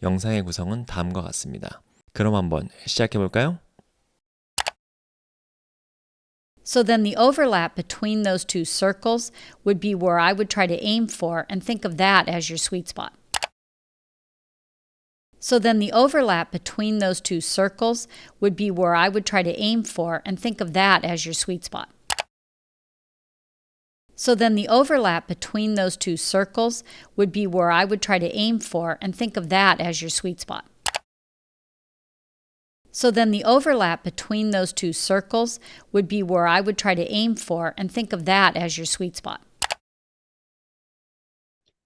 영상의 구성은 다음과 같습니다. 그럼 한번 시작해 볼까요? So then the overlap between those two circles would be where I would try to aim for and think of that as your sweet spot. So then the overlap between those two circles would be where I would try to aim for and think of that as your sweet spot. So then the overlap between those two circles would be where I would try to aim for and think of that as your sweet spot. So then the overlap between those two circles would be where I would try to aim for and think of that as your sweet spot.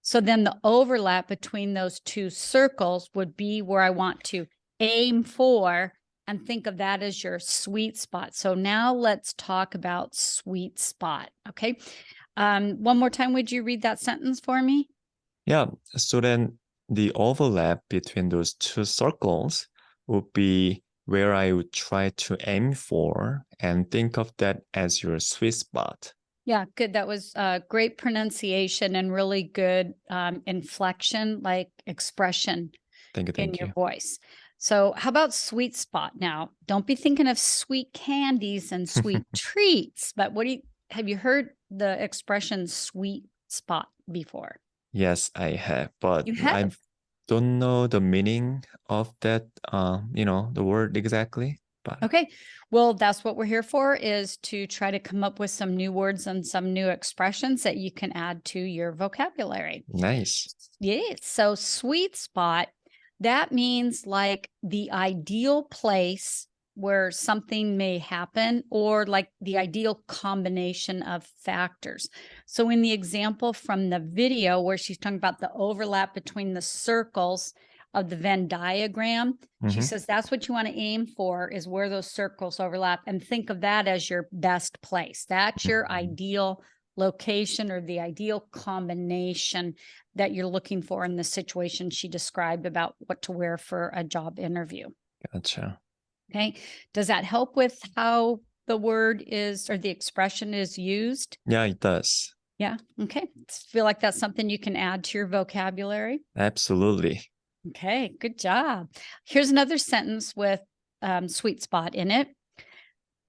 So then the overlap between those two circles would be where I want to aim for and think of that as your sweet spot. So now let's talk about sweet spot, okay? One more time, would you read that sentence for me? Yeah, so then the overlap between those two circles would be where I would try to aim for and think of that as your sweet spot. Yeah, good. That was great pronunciation and really good inflection, like expression Thank in your you. voice. So how about sweet spot now? Don't be thinking of sweet candies and sweet treats, but have you heard the expression sweet spot before? Yes, I have, but You have? I don't know the meaning of that, the word exactly. But Okay. Well, that's what we're here for, is to try to come up with some new words and some new expressions that you can add to your vocabulary. nice. Yes. So sweet spot, that means like the ideal place where something may happen, or like the ideal combination of factors. So in the example from the video where she's talking about the overlap between the circles of the Venn diagram, she Mhm. says that's what you want to aim for, is where those circles overlap, and think of that as your best place. That's your ideal location, or the ideal combination that you're looking for in the situation she described about what to wear for a job interview. Gotcha. Okay. Does that help with how the word is, or the expression is used? Yeah, it does. Yeah. Okay. Feel like that's something you can add to your vocabulary? Absolutely. Okay. Good job. Here's another sentence with sweet spot in it.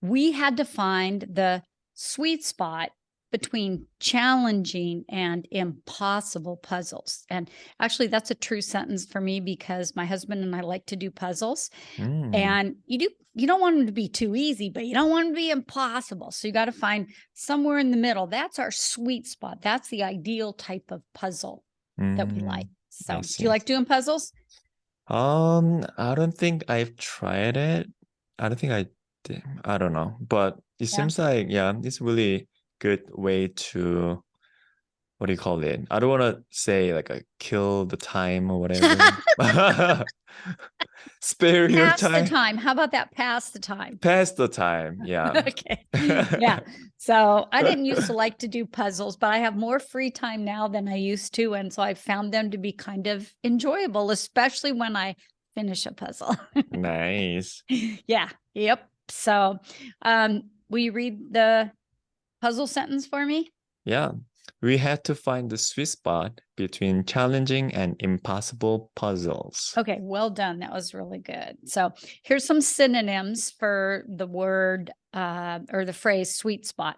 We had to find the sweet spot between challenging and impossible puzzles. And actually, that's a true sentence for me, because my husband and I like to do puzzles. And you don't want them to be too easy, but you don't want them to be impossible. So you got to find somewhere in the middle. That's our sweet spot. That's the ideal type of puzzle that we like. So I do you see. like doing puzzles? I don't think I've tried it. I don't think I did. I don't know, but it Yeah. seems like, yeah, it's really good way to, what do you call it? I don't want to say like a kill the time or whatever. Spare your Pass the time. time. How about that? Pass the time. Pass the time. Yeah. Okay. Yeah. So I didn't used to like to do puzzles, but I have more free time now than I used to. And so I found them to be kind of enjoyable, especially when I finish a puzzle. Nice. Yeah. Yep. So will you read the puzzle sentence for me? Yeah. We had to find the sweet spot between challenging and impossible puzzles. Okay, well done. That was really good. So here's some synonyms for the word or the phrase sweet spot.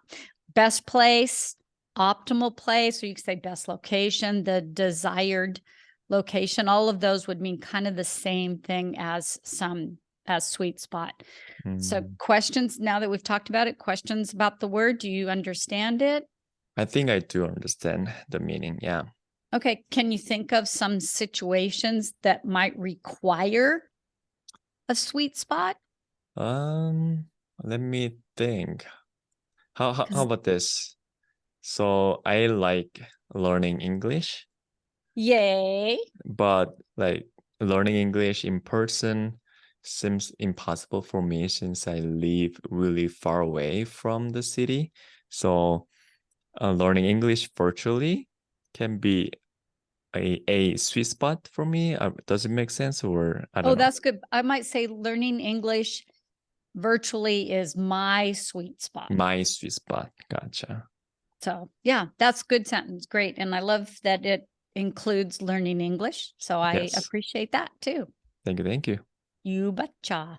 Best place, optimal place, or you could say best location, the desired location. All of those would mean kind of the same thing as sweet spot. So Mm, questions, now that we've talked about it, questions about the word, do you understand it? I think I do understand the meaning. Yeah. Okay, can you think of some situations that might require a sweet spot? Let me think. How 'Cause about this? So I like learning English, yay. but like learning English in person seems impossible for me since I live really far away from the city. So learning English virtually can be a sweet spot for me. Does it make sense, or I Oh, don't know? that's good. I might say learning English virtually is my sweet spot. My sweet spot. Gotcha. So, yeah, that's good sentence. Great. And I love that it includes learning English. So I Yes. appreciate that too. Thank you. Thank you. You betcha.